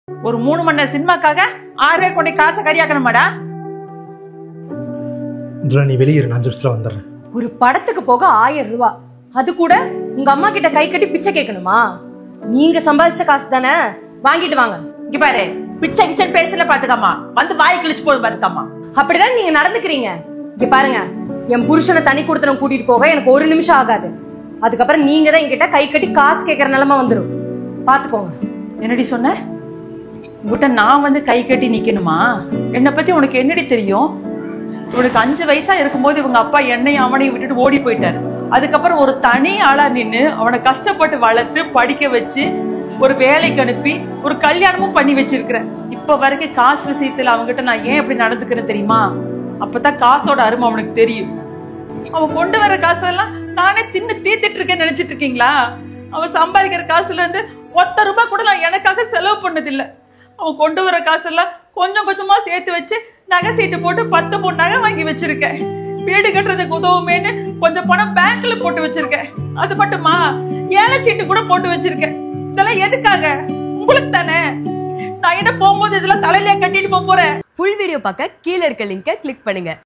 ஒரு 3 மணி நேரம் சினிமாக்காக 6 கொண்டே காசை கரியாக்கணுமாடா? நீ வெளியே 5 நிமிஷத்துல வந்துடுறேன். ஒரு படத்துக்கு போக 1000 ரூபாய், அது கூட உங்க அம்மா கிட்ட கை கட்டி பிச்சை கேட்கணுமா? நீங்க சம்பாதிச்ச காசு தானே, வாங்கிட்டு வாங்க. இங்க பாரு, பிச்சை கிச்சன் பேசல பாத்துக்காமா, வந்து வாய் கிழிச்சு போதும் பாத்துக்காமா. அப்படிதான் நீங்க நடந்துக்கிறீங்க. இங்க பாருங்க, என் புருஷனை தனி கொடுத்தனம் கூட்டிட்டு போக எனக்கு 1 நிமிஷம் ஆகாது. அதுக்கப்புறம் நீங்க தான் என்கிட்ட கை கட்டி காசு கேட்கற நிலைமை வந்துடும், பாத்துக்கோங்க. என்னடி சொன்ன? உங்ககிட்ட நான் வந்து கை கட்டி நிக்கணுமா? என்னை பத்தி உனக்கு என்னடி தெரியும்? இவனுக்கு 5 வயசா இருக்கும்போது இவங்க அப்பா என்னையும் அவனையும் விட்டுட்டு ஓடி போயிட்டாரு. அதுக்கப்புறம் ஒரு தனி ஆளா நின்னு அவனை கஷ்டப்பட்டு வளர்த்து படிக்க வச்சு ஒரு வேலைக்கு அனுப்பி ஒரு கல்யாணமும் பண்ணி வச்சிருக்கிறேன். இப்ப வரைக்கும் காசு விஷயத்துல அவங்ககிட்ட நான் ஏன் எப்படி நடந்துக்கிறேன் தெரியுமா? அப்பதான் காசோட அருமை அவனுக்கு தெரியும். அவன் கொண்டு வர காசெல்லாம் நானே தின்னு தீத்துட்டு இருக்கேன்னு நினைச்சிட்டு இருக்கீங்களா? அவன் சம்பாதிக்கிற காசுல இருந்து 1 ரூபாய் கூட நான் எனக்காக செலவு பண்ணதில்லை. அவன் கொண்டு வர காசெல்லாம் கொஞ்சம் கொஞ்சமா சேர்த்து வச்சு நகை சீட்டு போட்டு 10 பொன் நகை வாங்கி வச்சிருக்கேன். வீடு கட்டுறதுக்கு உதவுமேன்னு கொஞ்சம் பணம் பேங்க்ல போட்டு வச்சிருக்கேன். அது மட்டுமா, ஏழை சீட்டு கூட போட்டு வச்சிருக்கேன். இதெல்லாம் எதுக்காக? உங்களுக்கு தானே. நான் என்ன போகும்போது இதெல்லாம் தலையிலே கட்டிட்டு போறேன். ஃபுல் வீடியோ பார்க்க கீழ இருக்க லிங்கை கிளிக் பண்ணுங்க.